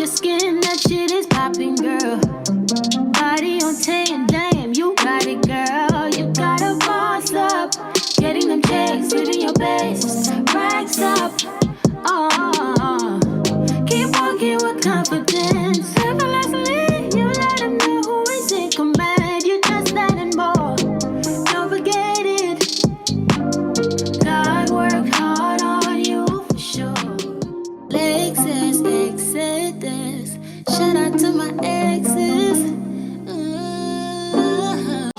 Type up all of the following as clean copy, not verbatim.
your skin, that shit is popping, girl. Body on 10, damn, you got it, girl. You gotta boss up. Getting them checks, living your best. Racks up. Oh, keep walking with confidence. Effortlessly, you let them know who is in command. You just that and more. Don't forget it. God worked hard on you for sure. Lexus Exodus. Shout out to my exes.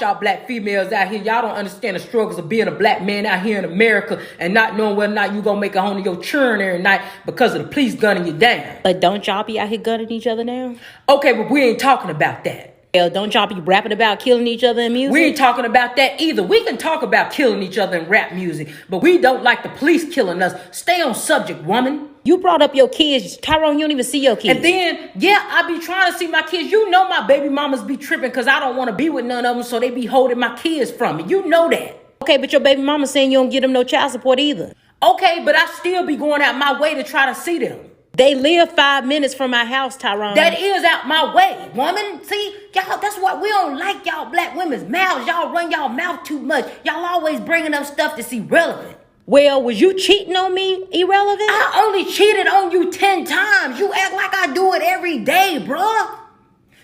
Y'all black females out here, y'all don't understand the struggles of being a black man out here in America and not knowing whether or not you gonna make it home to your children every night because of the police gunning you down. But don't y'all be out here gunning each other down? Okay, but we ain't talking about that. Hell, don't y'all be rapping about killing each other in music? We ain't talking about that either. We can talk about killing each other in rap music, but we don't like the police killing us. Stay on subject, woman. You brought up your kids. Tyrone, you don't even see your kids. And then, yeah, I be trying to see my kids. You know my baby mamas be tripping because I don't want to be with none of them, so they be holding my kids from me. You know that. Okay, but your baby mama saying you don't give them no child support either. Okay, but I still be going out my way to try to see them. They live 5 minutes from my house, Tyrone. That is out my way, woman. See, y'all, that's why we don't like y'all black women's mouths. Y'all run y'all mouth too much. Y'all always bringing up stuff that's irrelevant. Well, was you cheating on me irrelevant? I only cheated on you 10 times. You act like I do it every day, bruh.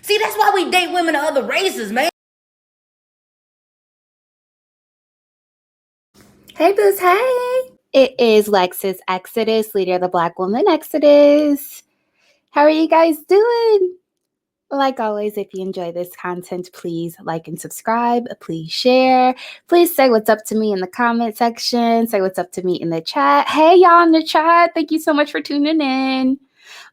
See, that's why we date women of other races, man. Hey, Booze, hey. It is Lexus Exodus, leader of the Black Woman Exodus. How are you guys doing? Like always, if you enjoy this content, please like and subscribe. Please share. Please say what's up to me in the comment section. Say what's up to me in the chat. Hey, y'all in the chat. Thank you so much for tuning in.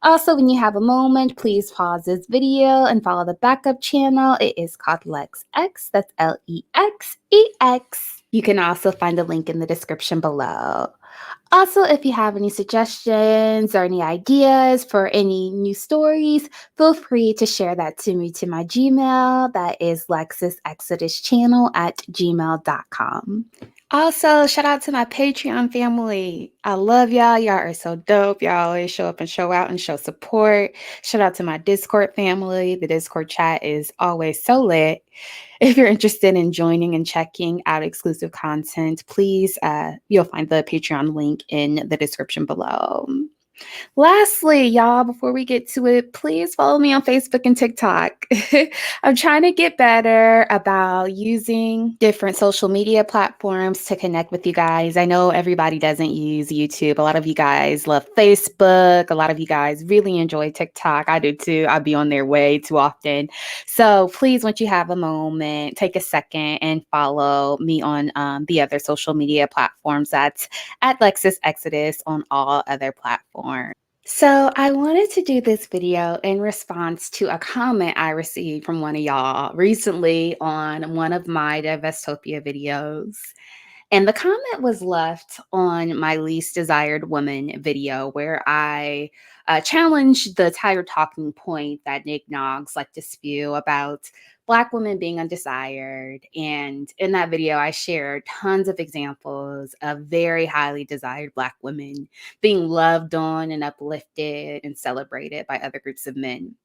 Also, when you have a moment, please pause this video and follow the backup channel. It is called LexX. That's LEXEX. You can also find the link in the description below. Also, if you have any suggestions or any ideas for any new stories, feel free to share that to me to my Gmail. That is LexusExodusChannel@gmail.com. Also, shout out to my Patreon family. I love y'all. Y'all are so dope. Y'all always show up and show out and show support. Shout out to my Discord family. The Discord chat is always so lit. If you're interested in joining and checking out exclusive content, please, you'll find the Patreon link in the description below. Lastly, y'all, before we get to it, please follow me on Facebook and TikTok. I'm trying to get better about using different social media platforms to connect with you guys. I know everybody doesn't use YouTube. A lot of you guys love Facebook. A lot of you guys really enjoy TikTok. I do too. I be on there way too often. So please, once you have a moment, take a second and follow me on the other social media platforms. That's at Lexus Exodus on all other platforms. So I wanted to do this video in response to a comment I received from one of y'all recently on one of my Divestopia videos. And the comment was left on my least desired woman video where I challenged the entire talking point that Nick Noggs like to spew about Black women being undesired. And in that video, I shared tons of examples of very highly desired Black women being loved on and uplifted and celebrated by other groups of men.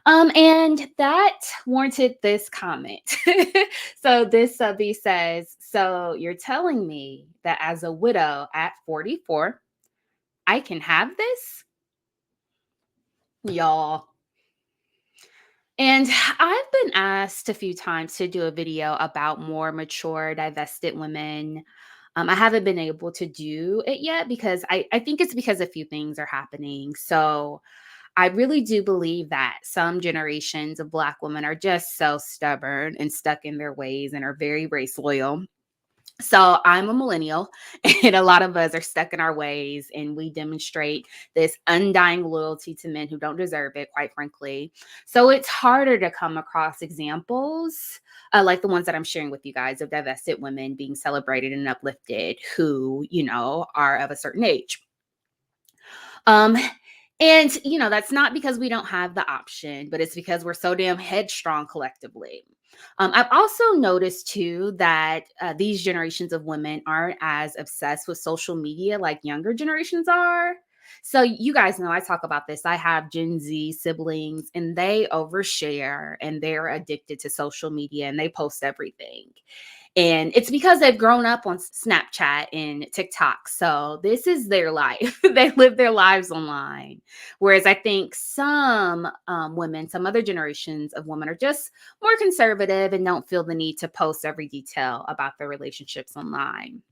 And that warranted this comment. So this subby says, so you're telling me that as a widow at 44, I can have this? Y'all. And I've been asked a few times to do a video about more mature, divested women. I haven't been able to do it yet because I think it's because a few things are happening. So I really do believe that some generations of Black women are just so stubborn and stuck in their ways and are very race loyal. So I'm a millennial, and a lot of us are stuck in our ways, and we demonstrate this undying loyalty to men who don't deserve it, quite frankly. So it's harder to come across examples like the ones that I'm sharing with you guys of divested women being celebrated and uplifted who, you know, are of a certain age. And, you know, that's not because we don't have the option, but it's because we're so damn headstrong collectively. I've also noticed, too, that these generations of women aren't as obsessed with social media like younger generations are. So you guys know I talk about this. I have Gen Z siblings and they overshare and they're addicted to social media and they post everything. And it's because they've grown up on Snapchat and TikTok. So this is their life. They live their lives online. Whereas I think some women, some other generations of women are just more conservative and don't feel the need to post every detail about their relationships online.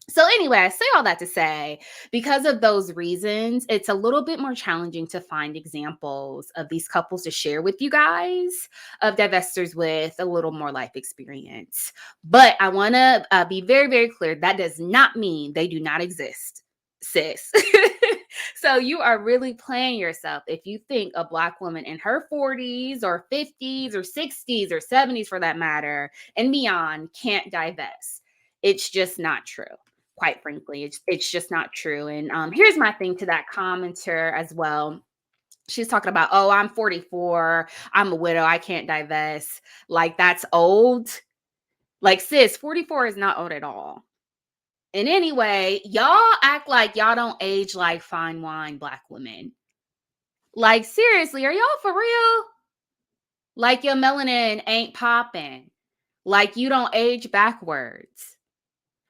So anyway, I say all that to say, because of those reasons, it's a little bit more challenging to find examples of these couples to share with you guys of divestors with a little more life experience. But I want to be very, very clear. That does not mean they do not exist, sis. So you are really playing yourself if you think a Black woman in her 40s or 50s or 60s or 70s for that matter and beyond can't divest. It's just not true. Quite frankly, it's just not true. And here's my thing to that commenter as well. She's talking about, oh, I'm 44. I'm a widow. I can't divest. Like, that's old. Like, sis, 44 is not old at all. And anyway, y'all act like y'all don't age like fine wine, Black women. Like, seriously, are y'all for real? Like, your melanin ain't popping. Like, you don't age backwards.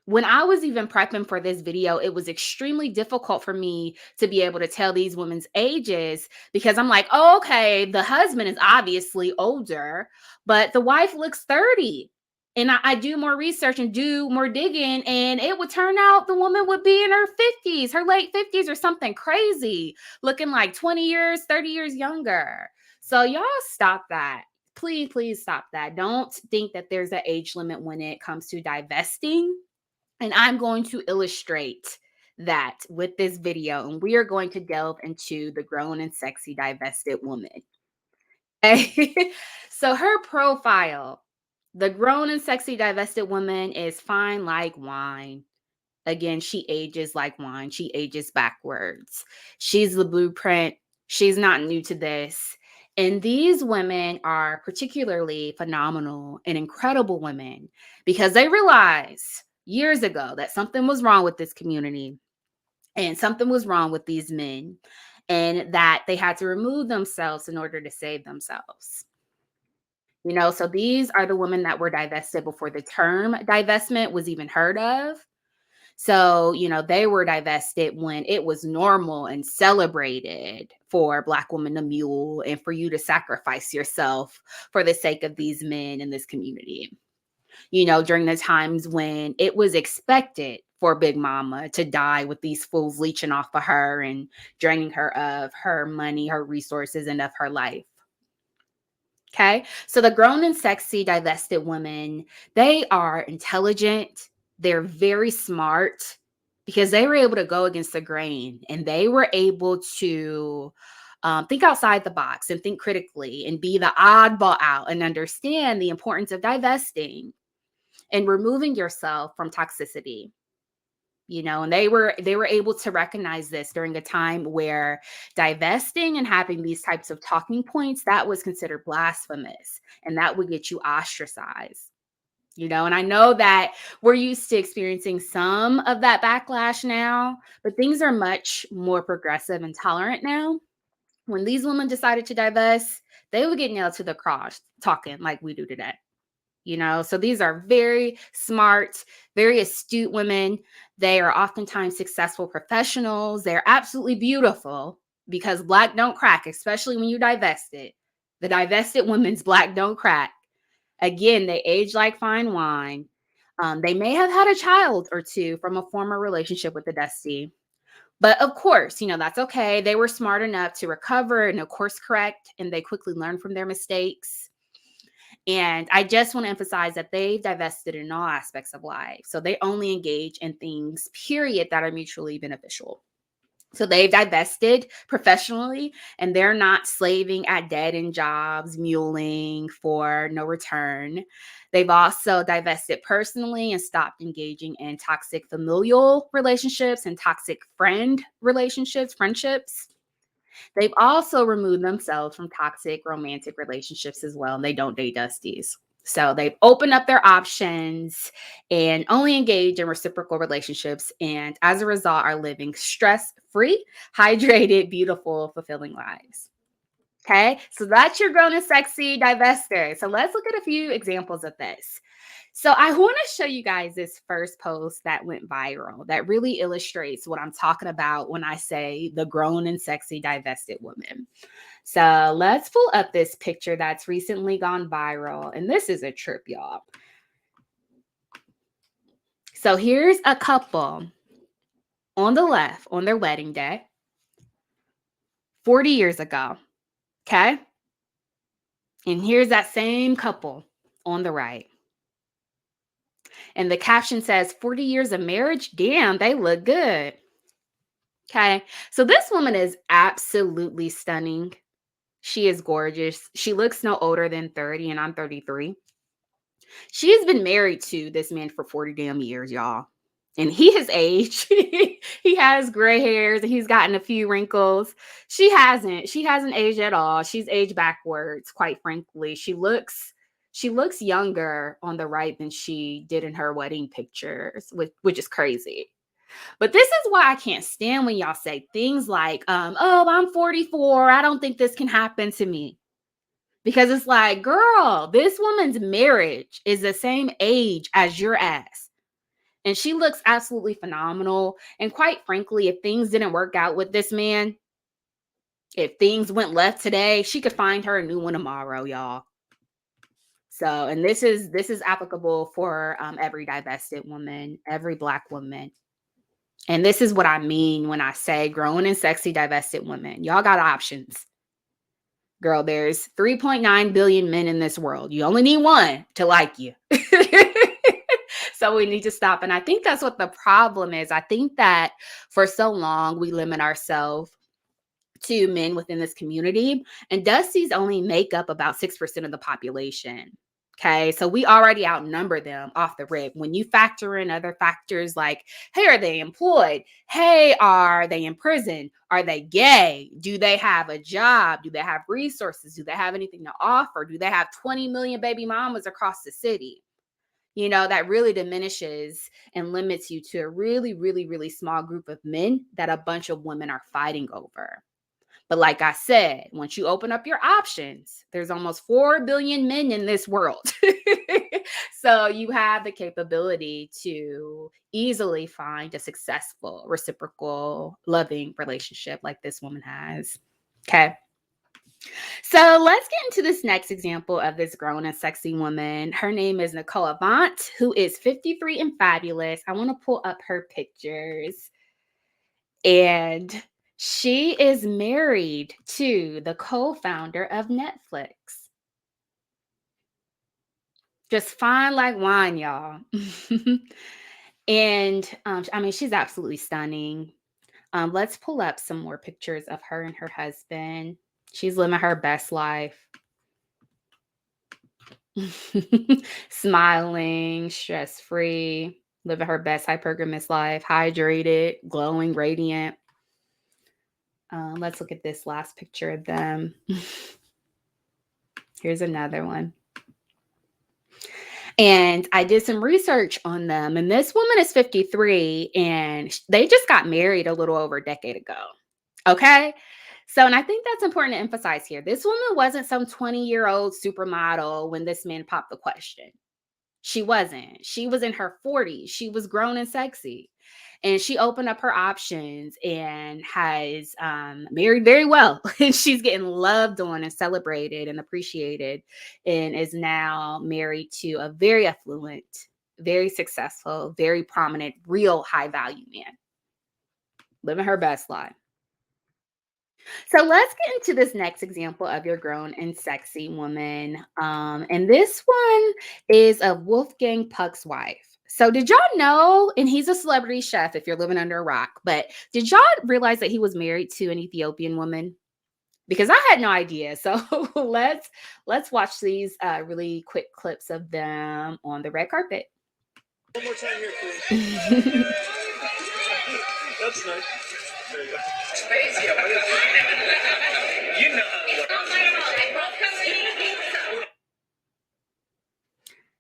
When I was even prepping for this video, it was extremely difficult for me to be able to tell these women's ages because I'm like, oh, okay, the husband is obviously older, but the wife looks 30. And I do more research and do more digging, and it would turn out the woman would be in her 50s, her late 50s or something crazy, looking like 20 years, 30 years younger. So y'all stop that. Please, please stop that. Don't think that there's an age limit when it comes to divesting. And I'm going to illustrate that with this video. And we are going to delve into the grown and sexy divested woman. Okay? So her profile, the grown and sexy divested woman is fine like wine. Again, she ages like wine. She ages backwards. She's the blueprint. She's not new to this. And these women are particularly phenomenal and incredible women because they realize years ago that something was wrong with this community and something was wrong with these men and that they had to remove themselves in order to save themselves. You know, so these are the women that were divested before the term divestment was even heard of. So, you know, they were divested when it was normal and celebrated for Black women to mule and for you to sacrifice yourself for the sake of these men in this community. You know, during the times when it was expected for Big Mama to die with these fools leeching off of her and draining her of her money, her resources, and of her life. Okay. So the grown and sexy divested women, they are intelligent. They're very smart because they were able to go against the grain and they were able to think outside the box and think critically and be the oddball out and understand the importance of divesting and removing yourself from toxicity. You know, and they were able to recognize this during a time where divesting and having these types of talking points, that was considered blasphemous and that would get you ostracized. You know, and I know that we're used to experiencing some of that backlash now, but things are much more progressive and tolerant now. When these women decided to divest, they would get nailed to the cross talking like we do today. You know, so these are very smart, very astute women. They are oftentimes successful professionals. They're absolutely beautiful because Black don't crack, especially when you divest it. The divested women's Black don't crack. Again, they age like fine wine. They may have had a child or two from a former relationship with the dusty. But of course, you know, that's okay. They were smart enough to recover and, of course, correct, and they quickly learned from their mistakes. And I just want to emphasize that they've divested in all aspects of life. So they only engage in things, period, that are mutually beneficial. So they've divested professionally and they're not slaving at dead-end jobs, muling for no return. They've also divested personally and stopped engaging in toxic familial relationships and toxic friendships. They've also removed themselves from toxic romantic relationships as well. And they don't date dusties. So they've opened up their options and only engage in reciprocal relationships. And as a result, are living stress-free, hydrated, beautiful, fulfilling lives. Okay, so that's your grown and sexy divestor. So let's look at a few examples of this. So I want to show you guys this first post that went viral that really illustrates what I'm talking about when I say the grown and sexy divested woman. So let's pull up this picture that's recently gone viral. And this is a trip, y'all. So here's a couple on the left on their wedding day 40 years ago. Okay. And here's that same couple on the right. And the caption says, 40 years of marriage? Damn, they look good. Okay. So this woman is absolutely stunning. She is gorgeous. She looks no older than 30, and I'm 33. She's been married to this man for 40 damn years, y'all. And he has aged. He has gray hairs and he's gotten a few wrinkles. She hasn't. She hasn't aged at all. She's aged backwards, quite frankly. She looks younger on the right than she did in her wedding pictures, which is crazy. But this is why I can't stand when y'all say things like, oh, I'm 44. I don't think this can happen to me. Because it's like, girl, this woman's marriage is the same age as your ass. And she looks absolutely phenomenal. And quite frankly, if things didn't work out with this man, if things went left today, she could find her a new one tomorrow, y'all. So, and this is applicable for every divested woman, every Black woman. And this is what I mean when I say grown and sexy divested women. Y'all got options. Girl, there's 3.9 billion men in this world. You only need one to like you. So we need to stop. And I think that's what the problem is. I think that for so long, we limit ourselves to men within this community. And Dusties only make up about 6% of the population. Okay, so we already outnumber them off the rip. When you factor in other factors like, hey, are they employed? Hey, are they in prison? Are they gay? Do they have a job? Do they have resources? Do they have anything to offer? Do they have 20 million baby mamas across the city? You know, that really diminishes and limits you to a really, really, really small group of men that a bunch of women are fighting over. But like I said, once you open up your options, there's almost 4 billion men in this world. So you have the capability to easily find a successful, reciprocal, loving relationship like this woman has. Okay. So let's get into this next example of this grown and sexy woman. Her name is Nicole Avant, who is 53 and fabulous. I want to pull up her pictures. And she is married to the co-founder of Netflix. Just fine like wine, y'all. And I mean, she's absolutely stunning. Let's pull up some more pictures of her and her husband. She's living her best life. Smiling, stress-free, living her best hypergamous life, hydrated, glowing, radiant. Let's look at this last picture of them. Here's another one. And I did some research on them. And this woman is 53 and they just got married a little over a decade ago. Okay. So, and I think that's important to emphasize here. This woman wasn't some 20-year-old supermodel when this man popped the question. She wasn't. She was in her 40s. She was grown and sexy. And she opened up her options and has married very well. And she's getting loved on and celebrated and appreciated and is now married to a very affluent, very successful, very prominent, real high value man. Living her best life. So let's get into this next example of your grown and sexy woman. And this one is of Wolfgang Puck's wife. So did y'all know, and he's a celebrity chef if you're living under a rock, but did y'all realize that he was married to an Ethiopian woman? Because I had no idea. So let's watch these really quick clips of them on the red carpet. One more time here, please. That's nice. There you go. You know how to work.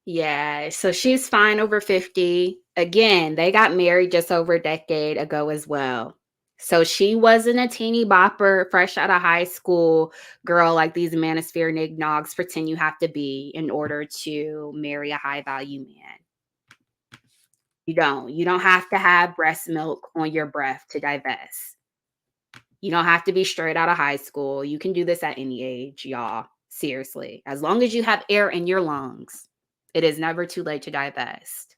Yeah, so she's fine over 50. Again, they got married just over a decade ago as well. So she wasn't a teeny bopper, fresh out of high school girl like these manosphere nignogs pretend you have to be in order to marry a high value man. You don't. You don't have to have breast milk on your breath to divest. You don't have to be straight out of high school. You can do this at any age, y'all. Seriously. As long as you have air in your lungs, it is never too late to divest.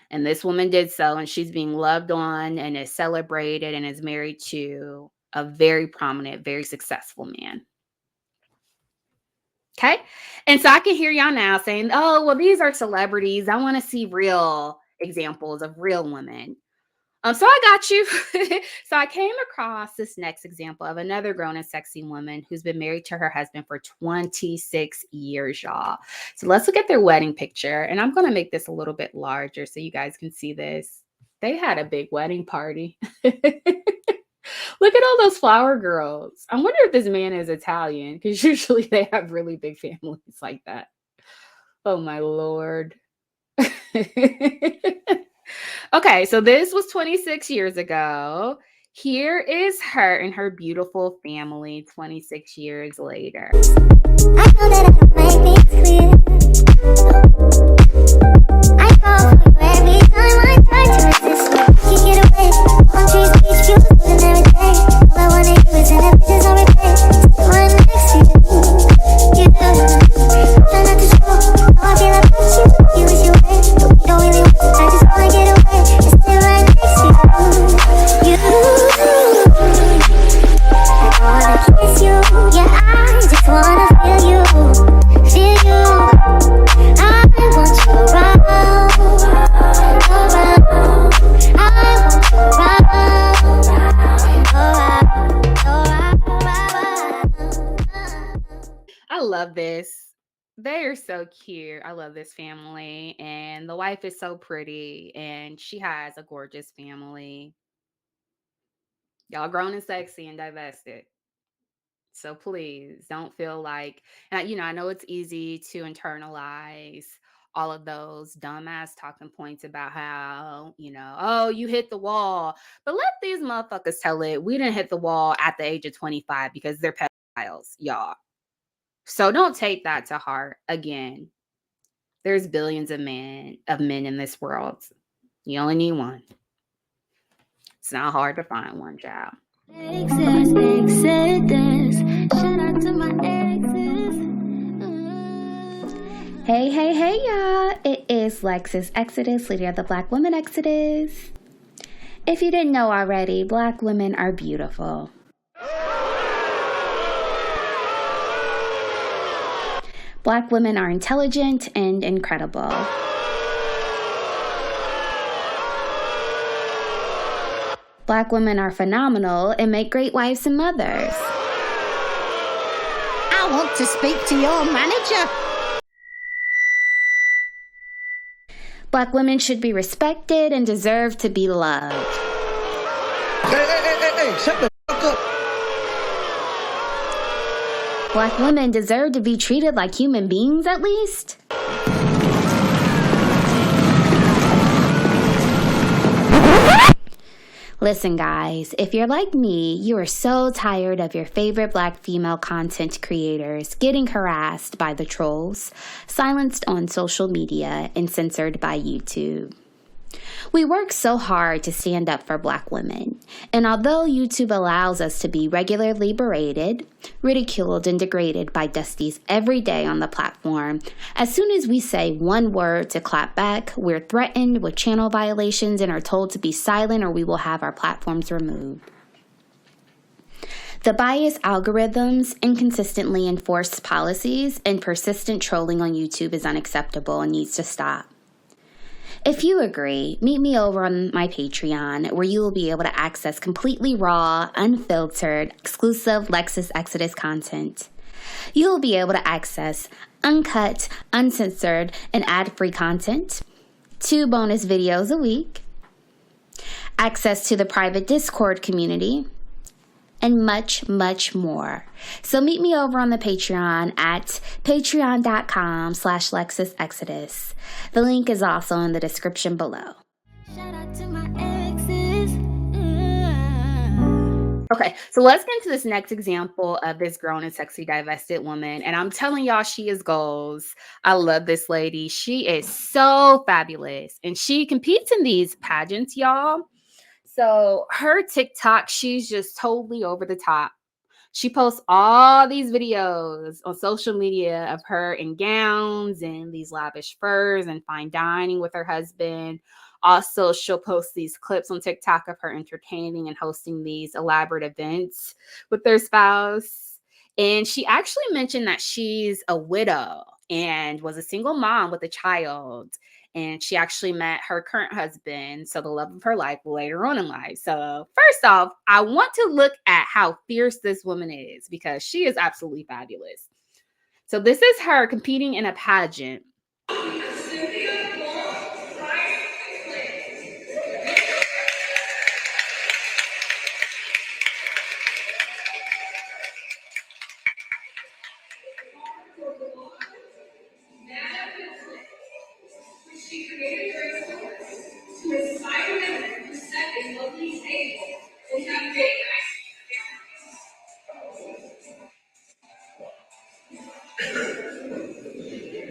And this woman did so, and she's being loved on and is celebrated and is married to a very prominent, very successful man. Okay. And so I can hear y'all now saying, oh, well, these are celebrities. I want to see real examples of real women. So I got you. So I came across this next example of another grown and sexy woman who's been married to her husband for 26 years, y'all. So let's look at their wedding picture. And I'm going to make this a little bit larger so you guys can see this. They had a big wedding party. Look at all those flower girls. I wonder if this man is Italian, because usually they have really big families like that. Oh, my Lord. Okay, so this was 26 years ago. Here is her and her beautiful family 26 years later. I know that I make things clear. I fall for you every time I try to resist you. You get away, palm trees, beach views, and everything. All I wanna do is in the pictures on replay. Sit right next to you. You do. Try not to show how I feel about you. You wish you were, but we don't really want. I just wanna get away and sit right next to you. You. I wanna kiss you. Yeah, I just wanna feel you. Feel you. I want you around. I love this. They are so cute. I love this family. And the wife is so pretty. And she has a gorgeous family. Y'all grown and sexy and divested. So please don't feel like, and I know it's easy to internalize all of those dumbass talking points about how, oh, you hit the wall. But let these motherfuckers tell it. We didn't hit the wall at the age of 25 because they're pedophiles, y'all. So don't take that to heart. Again, there's billions of men in this world. You only need one. It's not hard to find one, child. Exodus. Shout out to my exes. Hey, y'all. It is Lexus Exodus, leader of the Black Women Exodus. If you didn't know already, Black women are beautiful. Black women are intelligent and incredible. Black women are phenomenal and make great wives and mothers. I want to speak to your manager. Black women should be respected and deserve to be loved. Hey, shut the fuck up. Black women deserve to be treated like human beings at least. Listen, guys, if you're like me, you are so tired of your favorite Black female content creators getting harassed by the trolls, silenced on social media, and censored by YouTube. We work so hard to stand up for Black women, and although YouTube allows us to be regularly berated, ridiculed, and degraded by Dusties every day on the platform, as soon as we say one word to clap back, we're threatened with channel violations and are told to be silent or we will have our platforms removed. The biased algorithms, inconsistently enforced policies, and persistent trolling on YouTube is unacceptable and needs to stop. If you agree, meet me over on my Patreon, where you will be able to access completely raw, unfiltered, exclusive Lexus Exodus content. You will be able to access uncut, uncensored, and ad-free content, 2 bonus videos a week, access to the private Discord community, and much, much more. So meet me over on the Patreon at patreon.com/Lexus Exodus. The link is also in the description below. Shout out to my exes. Okay, so let's get into this next example of this grown and sexy divested woman. And I'm telling y'all, she is goals. I love this lady. She is so fabulous. And she competes in these pageants, y'all. So her TikTok, she's just totally over the top. She posts all these videos on social media of her in gowns and these lavish furs and fine dining with her husband. Also, she'll post these clips on TikTok of her entertaining and hosting these elaborate events with their spouse. And she actually mentioned that she's a widow and was a single mom with a child. And she actually met her current husband, so the love of her life, later on in life. So first off, I want to look at how fierce this woman is because she is absolutely fabulous. So this is her competing in a pageant.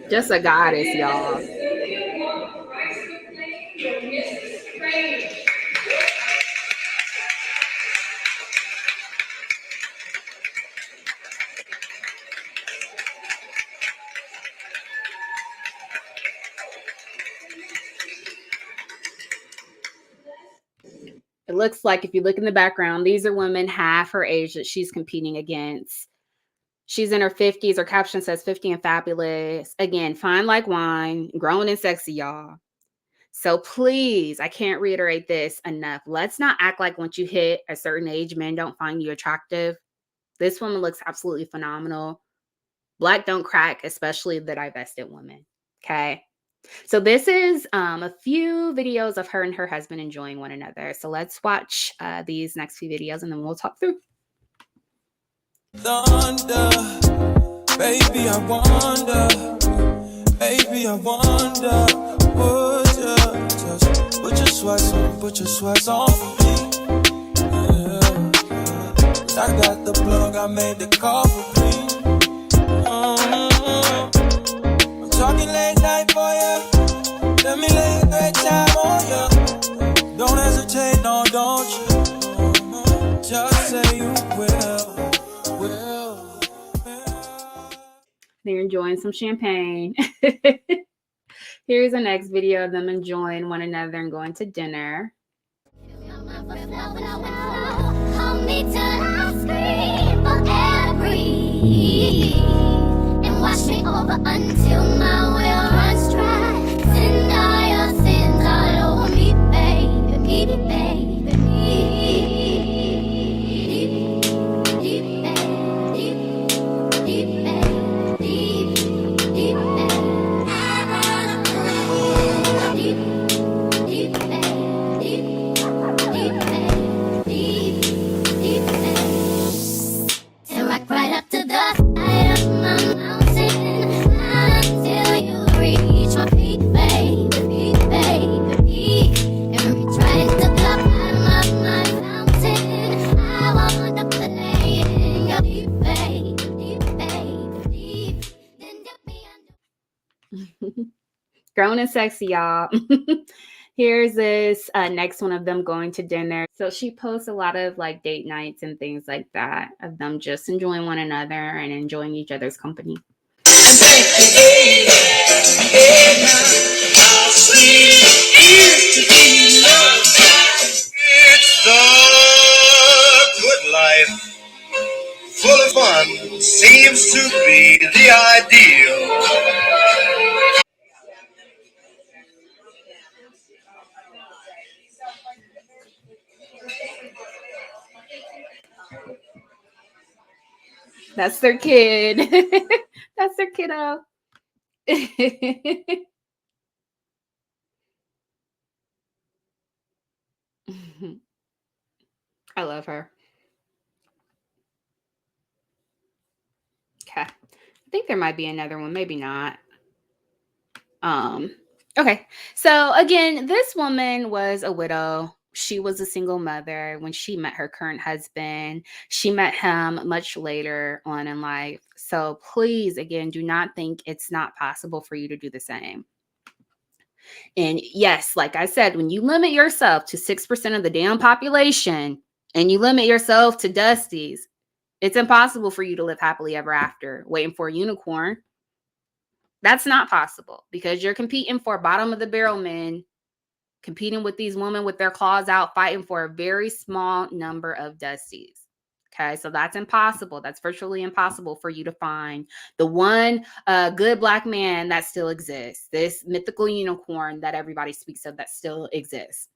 Just a goddess, y'all. It looks like if you look in the background, these are women half her age that she's competing against. She's in her 50s. Her caption says 50 and fabulous. Again, fine like wine, grown and sexy, y'all. So please, I can't reiterate this enough. Let's not act like once you hit a certain age, men don't find you attractive. This woman looks absolutely phenomenal. Black don't crack, especially the divested woman. Okay. So this is a few videos of her and her husband enjoying one another. So let's watch these next few videos and then we'll talk through. Thunder, baby, I wonder, would you just put your sweats on for me? Yeah. I got the plug, I made the call for me. I'm talking late night for you. Let me lay a great time on you. Don't hesitate, no, don't you? Just say you will. They're enjoying some champagne. Here's the next video of them enjoying one another and going to dinner. Hold me till I scream forever, and wash me over until my will runs dry. Send all your sins all over me, baby, baby. Grown and sexy, y'all. Here's this next one of them going to dinner. So she posts a lot of like date nights and things like that of them just enjoying one another and enjoying each other's company. It's the good life. Full of fun seems to be the ideal. That's their kid. That's their kiddo. I love her. I think there might be another one, maybe not. Okay. So again, this woman was a widow. She was a single mother when she met her current husband. She met him much later on in life. So please, again, do not think it's not possible for you to do the same. And yes, like I said, when you limit yourself to 6% of the damn population and you limit yourself to Dusties, it's impossible for you to live happily ever after waiting for a unicorn. That's not possible because you're competing for bottom of the barrel men, competing with these women with their claws out, fighting for a very small number of Dusties. Okay, so that's impossible. That's virtually impossible for you to find the one good Black man that still exists, this mythical unicorn that everybody speaks of that still exists.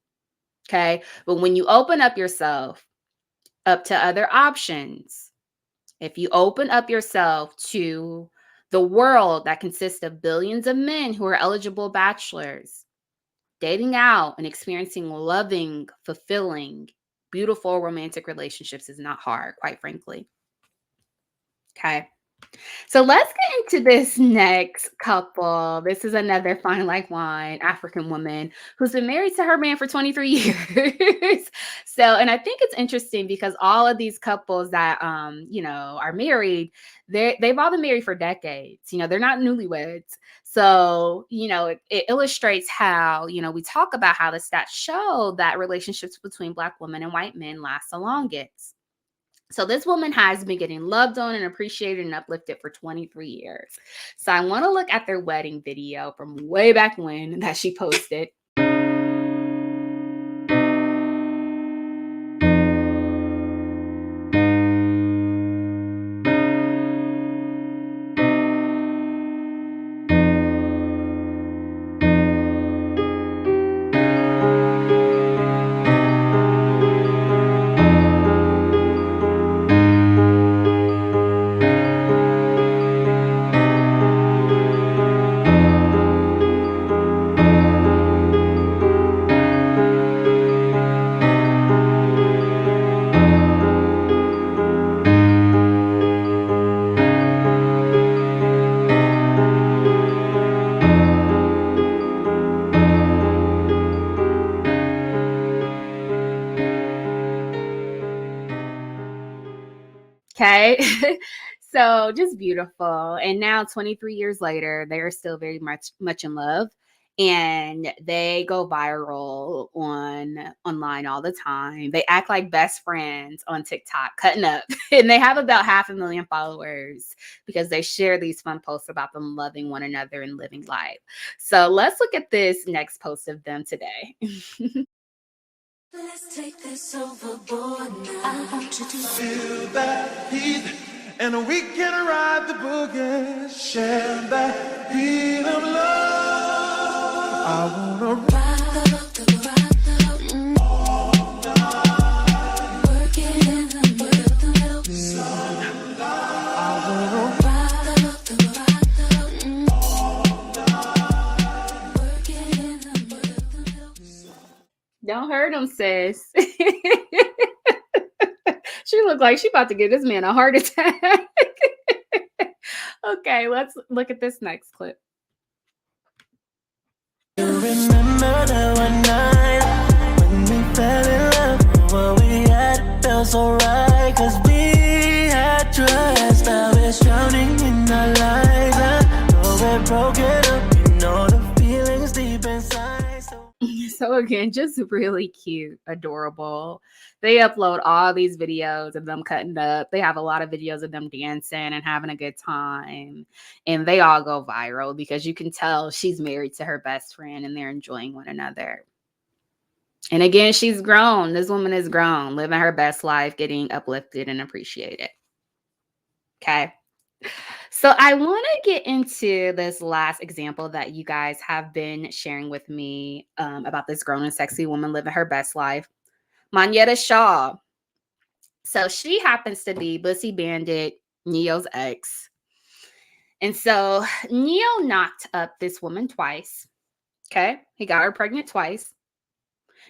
Okay, but when you open up yourself up to other options, if you open up yourself to the world that consists of billions of men who are eligible bachelors, dating out and experiencing loving, fulfilling, beautiful romantic relationships is not hard, quite frankly. Okay. So let's get into this next couple. This is another fine like wine African woman who's been married to her man for 23 years. So, and I think it's interesting because all of these couples that are married, they've all been married for decades. They're not newlyweds. So, it illustrates how, we talk about how the stats show that relationships between Black women and white men last the longest. So this woman has been getting loved on and appreciated and uplifted for 23 years. So I want to look at their wedding video from way back when that she posted. Okay. So just beautiful. And now 23 years later, they are still very much in love. And they go viral online all the time. They act like best friends on TikTok, cutting up. And they have about 500,000 followers because they share these fun posts about them loving one another and living life. So let's look at this next post of them today. Let's take this overboard now. I want you to Feel that heat, and we can ride the boogie, share that beat of love. I wanna ride the all night, work it in the middle. I wanna ride the all night, work it in the middle. Don't hurt him, sis. She looked like she about to give this man a heart attack. Okay, let's look at this next clip. You remember that one night when we fell in love, what we had felt so right, 'cause we had trust. Now we're drowning in our lives. I know we're broken up, you know the feelings deep inside. So again, just really cute, adorable. They upload all these videos of them cutting up. They have a lot of videos of them dancing and having a good time. And they all go viral because you can tell she's married to her best friend and they're enjoying one another. And again, she's grown. This woman is grown, living her best life, getting uplifted and appreciated. Okay. So I want to get into this last example that you guys have been sharing with me about this grown and sexy woman living her best life. Moneta Shaw. So she happens to be Bussy Bandit, Neo's ex. And so Neo knocked up this woman twice. Okay. He got her pregnant twice.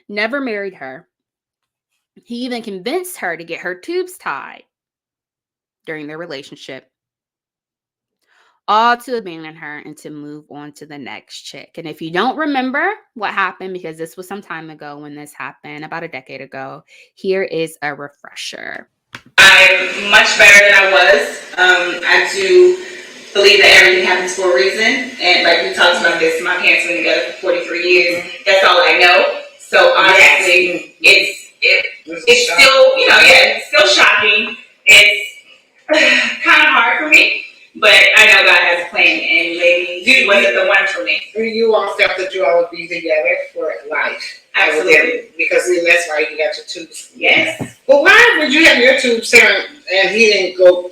Never married her. He even convinced her to get her tubes tied during their relationship. all to abandon her and to move on to the next chick. And if you don't remember what happened, because this was some time ago when this happened, about a decade ago, here is a refresher. I'm much better than I was. I do believe that everything happens for a reason. And like we talked about this, my parents been together for 43 years. That's all I know. So honestly, it's still, it's still shocking. It's kind of hard for me. But I know God has a plan, and maybe he wasn't the one for me. You all felt that you all would be together for life. Absolutely. Because that's why you got your tubes. Yes. Well, why would you have your tubes done and he didn't go?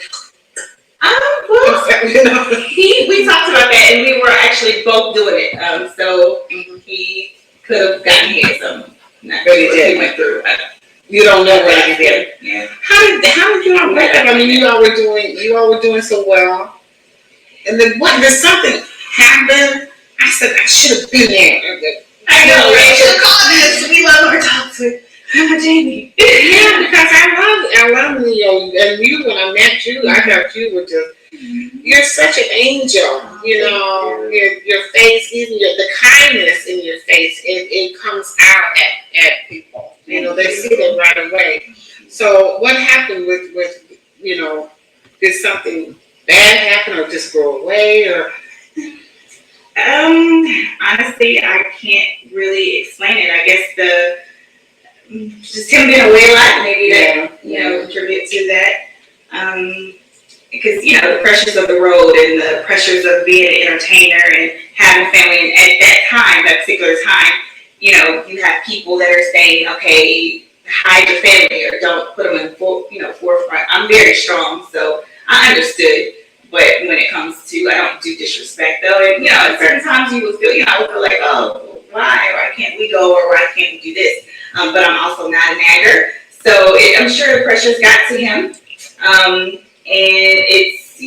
Well, we talked about that, and we were actually both doing it. So he could have gotten here some. But he went through. You don't know what he did. Yeah. How did you all break up? I mean, you all were doing so well. And then did something happen? I said I should have been there. I know, right? Should have called us. We love our talks with Mama Jamie. Yeah, because I love Leo, and you. When I met you, I thought you were just. You're such an angel. Your face, even the kindness in your face, it comes out at people. They see that right away. So what happened with did something bad happen or just go away or? Honestly, I can't really explain it. I guess just him being away a lot, maybe that contribute to that. Because the pressures of the road and the pressures of being an entertainer and having family, and at that particular time, you have people that are saying, okay, hide your family or don't put them in forefront. I'm very strong, so I understood. But when it comes to, I don't do disrespect though. And, at certain times you would feel, I would feel like, oh, why can't we go, or why can't we do this? But I'm also not a nagger, so I'm sure the pressures got to him. And it's,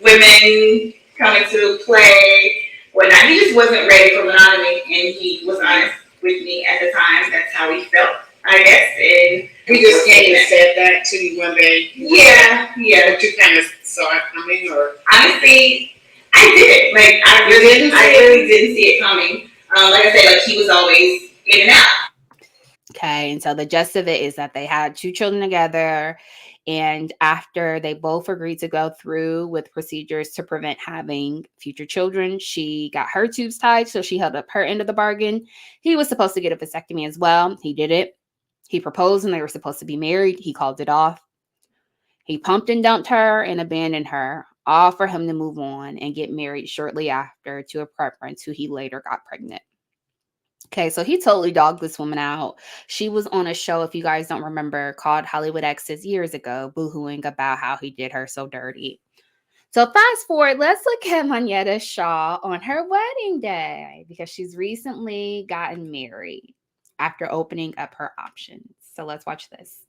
women coming to play, whatnot. He just wasn't ready for monogamy, and he was honest with me at the time. That's how he felt, I guess. And he just came and said that to you one day. Yeah. But you kind of saw it coming, or honestly, I did. Like I really didn't see it coming. Like I said, like he was always in and out. Okay, and so the gist of it is that they had 2 children together, and after they both agreed to go through with procedures to prevent having future children, she got her tubes tied, so she held up her end of the bargain. He was supposed to get a vasectomy as well. He did it. He proposed and they were supposed to be married. He called it off. He pumped and dumped her and abandoned her, all for him to move on and get married shortly after to a preference who he later got pregnant. Okay, so he totally dogged this woman out. She was on a show, if you guys don't remember, called Hollywood Exes years ago, boohooing about how he did her so dirty. So fast forward, let's look at Moneta Shaw on her wedding day, because she's recently gotten married after opening up her options. So let's watch this.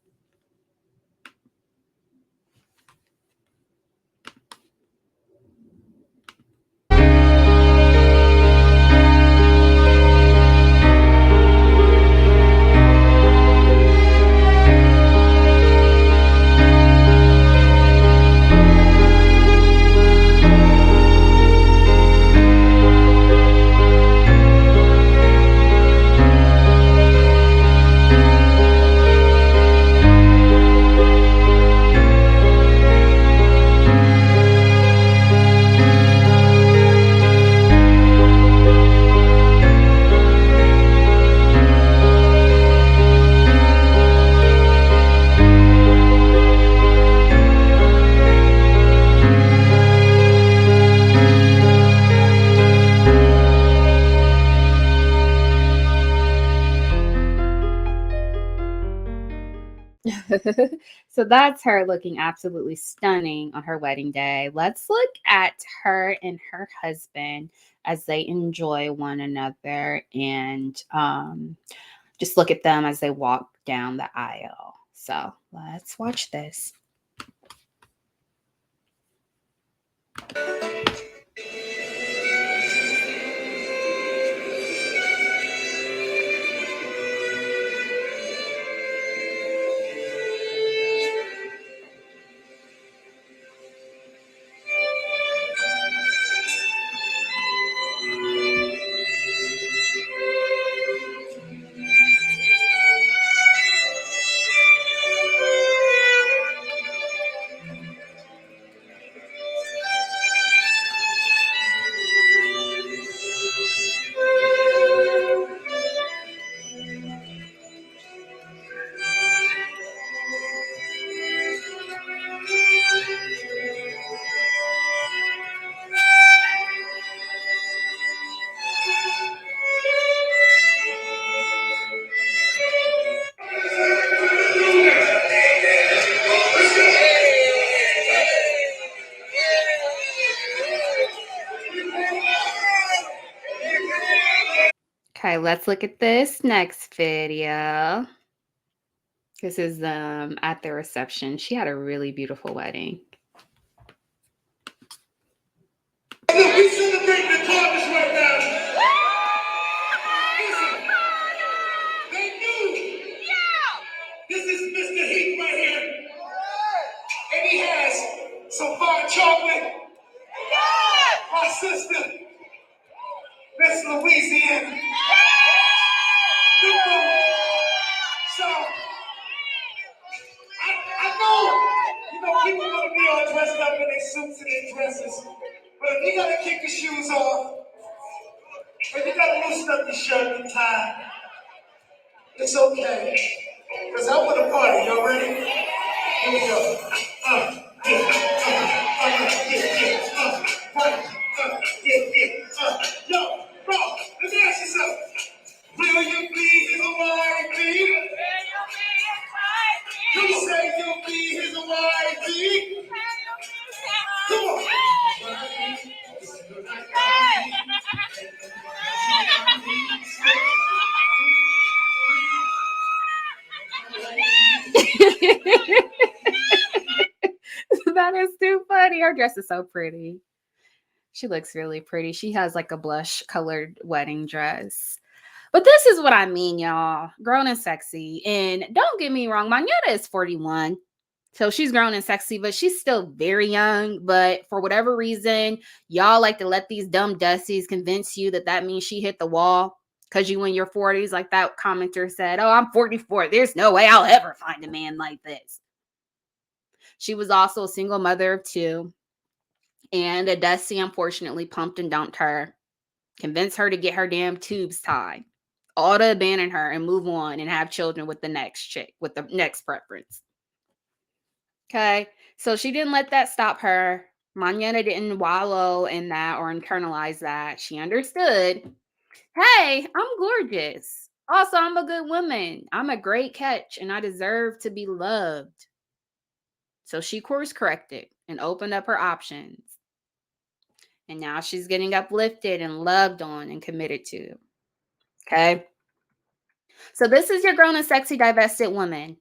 So that's her looking absolutely stunning on her wedding day. Let's look at her and her husband as they enjoy one another, and just look at them as they walk down the aisle. So let's watch this. Okay, let's look at this next video. This is at the reception. She had a really beautiful wedding. We celebrate the Thomas right now. Listen, they knew. This is Mr. Heath right here. And he has some fine chocolate. My sister, Miss Louisiana. So, I know, people want to be all dressed up in their suits and their dresses. But if you gotta kick your shoes off, or you gotta loosen up your shirt and tie, it's okay. Because I want to party. Y'all ready? Here we go. Yo, bro, let me ask you something. Will you be his wife? You say you'll be his wife. Come on. That is too funny. Her dress is so pretty. She looks really pretty. She has like a blush colored wedding dress. But this is what I mean, y'all. Grown and sexy. And don't get me wrong, Moneta is 41. So she's grown and sexy, but she's still very young. But for whatever reason, y'all like to let these dumb Dusties convince you that that means she hit the wall because you in your 40s, like that commenter said. Oh, I'm 44. There's no way I'll ever find a man like this. She was also a single mother of 2. And a Dusty, unfortunately, pumped and dumped her, convinced her to get her damn tubes tied, all to abandon her and move on and have children with the next chick, with the next preference. Okay, so she didn't let that stop her. Moneta didn't wallow in that or internalize that. She understood, hey, I'm gorgeous. Also, I'm a good woman. I'm a great catch and I deserve to be loved. So she course corrected and opened up her options. And now she's getting uplifted and loved on and committed to. Okay. So this is your grown and sexy divested woman.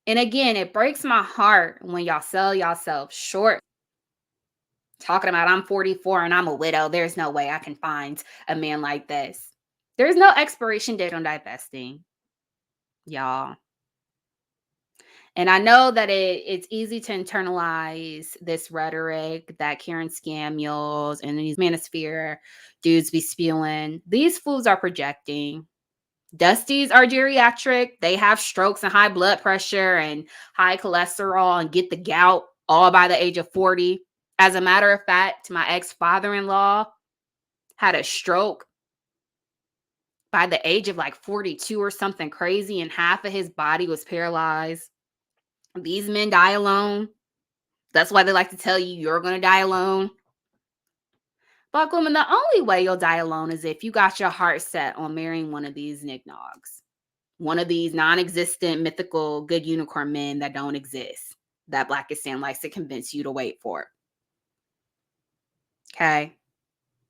And again, it breaks my heart when y'all sell yourself short. Talking about I'm 44 and I'm a widow. There's no way I can find a man like this. There's no expiration date on divesting, y'all. And I know that it's easy to internalize this rhetoric that Karen Scamuels and these manosphere dudes be spewing. These fools are projecting. Dusties are geriatric. They have strokes and high blood pressure and high cholesterol and get the gout all by the age of 40. As a matter of fact, my ex-father-in-law had a stroke by the age of like 42 or something crazy, and half of his body was paralyzed. These men die alone. That's why they like to tell you you're going to die alone. Black women, the only way you'll die alone is if you got your heart set on marrying one of these knickknacks. One of these non-existent, mythical, good unicorn men that don't exist. That Blackistan likes to convince you to wait for. Okay?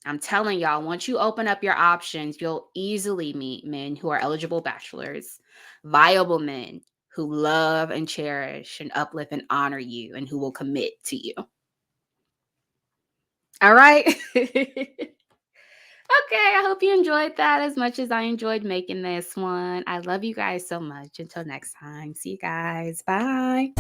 I'm telling y'all, once you open up your options, you'll easily meet men who are eligible bachelors, viable men who love and cherish and uplift and honor you and who will commit to you. All right. Okay, I hope you enjoyed that as much as I enjoyed making this one. I love you guys so much. Until next time. See you guys. Bye.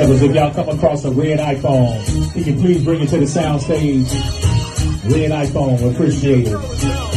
Fellas, if y'all come across a red iPhone, can you please bring it to the sound stage? Red iPhone, appreciate it.